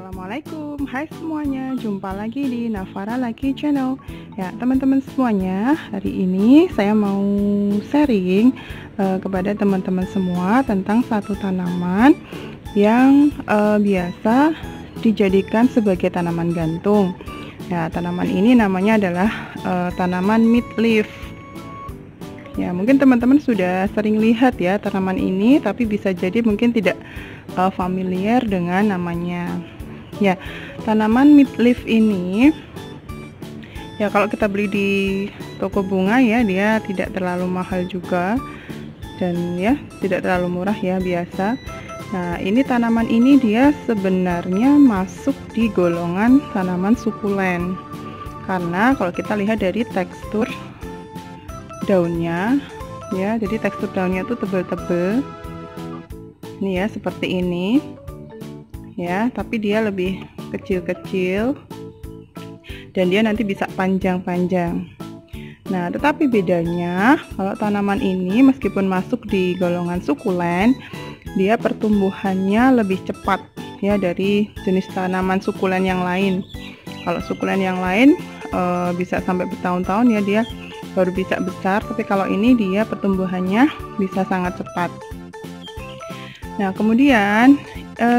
Assalamualaikum, hai semuanya, jumpa lagi di Navara Lucky Channel. Ya teman-teman semuanya, hari ini saya mau sharing kepada teman-teman semua tentang satu tanaman yang biasa dijadikan sebagai tanaman gantung. Ya, tanaman ini namanya adalah tanaman midleaf. Ya, mungkin teman-teman sudah sering lihat ya tanaman ini, tapi bisa jadi mungkin tidak familiar dengan namanya. Ya, tanaman midleaf ini ya kalau kita beli di toko bunga ya, dia tidak terlalu mahal juga dan ya tidak terlalu murah ya, biasa. Nah, ini tanaman ini dia sebenarnya masuk di golongan tanaman sukulen. Karena kalau kita lihat dari tekstur daunnya ya, jadi tekstur daunnya itu tebal-tebal. Ini ya, seperti ini. Ya, tapi dia lebih kecil-kecil dan dia nanti bisa panjang-panjang. Nah, tetapi bedanya kalau tanaman ini meskipun masuk di golongan sukulen, dia pertumbuhannya lebih cepat ya dari jenis tanaman sukulen yang lain. Kalau sukulen yang lain bisa sampai bertahun-tahun ya, dia baru bisa besar, tapi kalau ini dia pertumbuhannya bisa sangat cepat. Nah, kemudian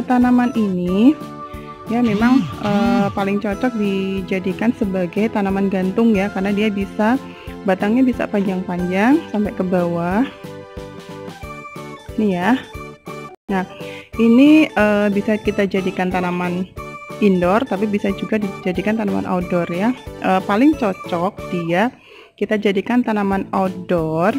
tanaman ini ya memang paling cocok dijadikan sebagai tanaman gantung ya, karena dia bisa, batangnya bisa panjang-panjang sampai ke bawah. Ini ya. Nah, ini bisa kita jadikan tanaman indoor, tapi bisa juga dijadikan tanaman outdoor ya. Paling cocok dia kita jadikan tanaman outdoor,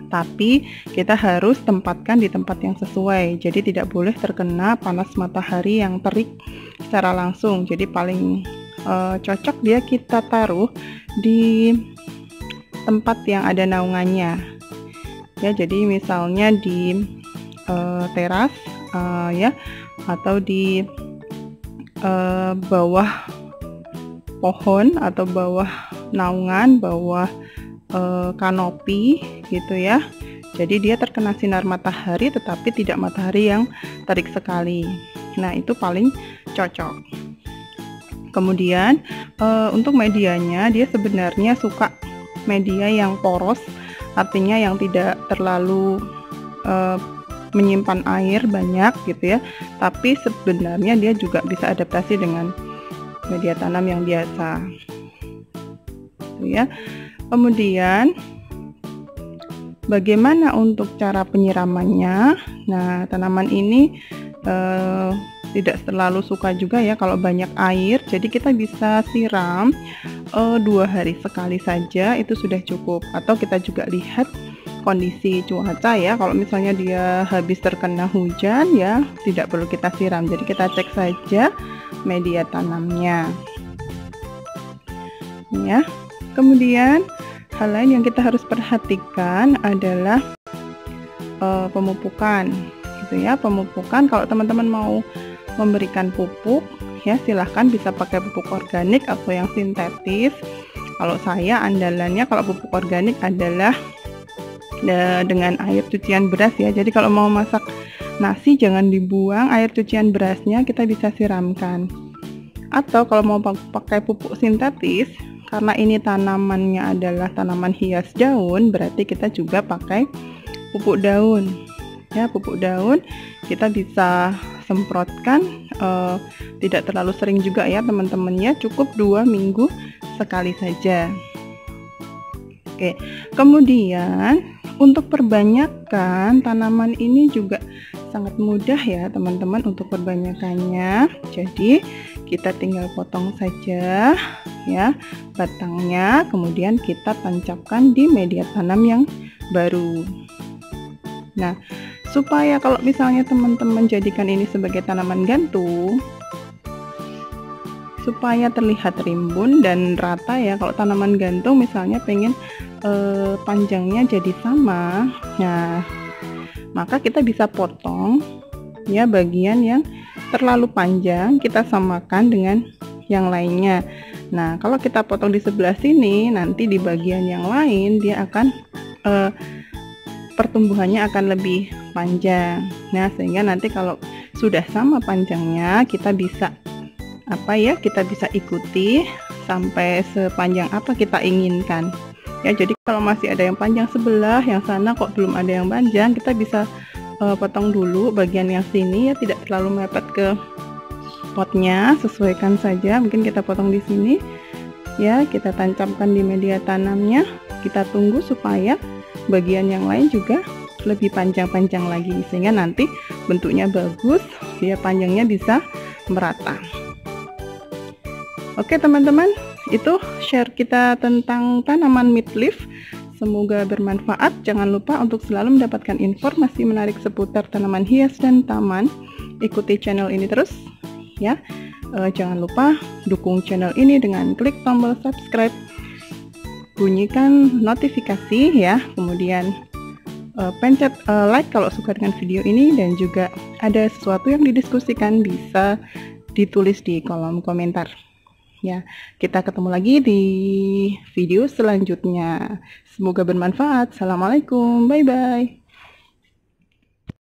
tapi kita harus tempatkan di tempat yang sesuai. Jadi tidak boleh terkena panas matahari yang terik secara langsung. Jadi paling cocok dia kita taruh di tempat yang ada naungannya. Ya, jadi misalnya di teras ya, atau di bawah pohon atau bawah naungan, bawah kanopi gitu ya. Jadi dia terkena sinar matahari tetapi tidak matahari yang terik sekali. Nah, itu paling cocok. Kemudian untuk medianya, dia sebenarnya suka media yang poros, artinya yang tidak terlalu menyimpan air banyak gitu ya. Tapi sebenarnya dia juga bisa adaptasi dengan media tanam yang biasa. Gitu ya. Kemudian bagaimana untuk cara penyiramannya? Nah, tanaman ini tidak terlalu suka juga ya kalau banyak air, jadi kita bisa siram 2 hari sekali saja, itu sudah cukup. Atau kita juga lihat kondisi cuaca ya, kalau misalnya dia habis terkena hujan ya tidak perlu kita siram, jadi kita cek saja media tanamnya ya. Kemudian hal lain yang kita harus perhatikan adalah pemupukan gitu ya. Pemupukan, kalau teman-teman mau memberikan pupuk ya silahkan bisa pakai pupuk organik atau yang sintetis. Kalau saya andalannya kalau pupuk organik adalah dengan air cucian beras ya. Jadi kalau mau masak nasi jangan dibuang air cucian berasnya, kita bisa siramkan. Atau kalau mau pakai pupuk sintetis, karena ini tanamannya adalah tanaman hias daun, berarti kita juga pakai pupuk daun ya. Pupuk daun kita bisa semprotkan, tidak terlalu sering juga ya teman-teman ya, cukup 2 minggu sekali saja. Oke, kemudian untuk perbanyakan tanaman ini juga sangat mudah ya teman-teman untuk perbanyakannya. Jadi kita tinggal potong saja ya batangnya, kemudian kita tancapkan di media tanam yang baru. Nah, supaya kalau misalnya teman-teman jadikan ini sebagai tanaman gantung, supaya terlihat rimbun dan rata ya, kalau tanaman gantung misalnya pengen panjangnya jadi sama, nah maka kita bisa potong ya bagian yang terlalu panjang, kita samakan dengan yang lainnya. Nah, kalau kita potong di sebelah sini, nanti di bagian yang lain dia akan pertumbuhannya akan lebih panjang. Nah, sehingga nanti kalau sudah sama panjangnya, kita bisa kita bisa ikuti sampai sepanjang apa kita inginkan ya. Jadi kalau masih ada yang panjang sebelah, yang sana kok belum ada yang panjang, kita bisa potong dulu bagian yang sini ya, tidak terlalu mepet ke potnya, sesuaikan saja. Mungkin kita potong di sini ya, kita tancapkan di media tanamnya, kita tunggu supaya bagian yang lain juga lebih panjang-panjang lagi, sehingga nanti bentuknya bagus ya, panjangnya bisa merata. Oke teman-teman, itu share kita tentang tanaman midleaf. Semoga bermanfaat. Jangan lupa untuk selalu mendapatkan informasi menarik seputar tanaman hias dan taman. Ikuti channel ini terus ya. Jangan lupa dukung channel ini dengan klik tombol subscribe, bunyikan notifikasi ya, kemudian pencet like kalau suka dengan video ini, dan juga ada sesuatu yang didiskusikan bisa ditulis di kolom komentar. Ya, kita ketemu lagi di video selanjutnya. Semoga bermanfaat. Assalamualaikum, bye bye.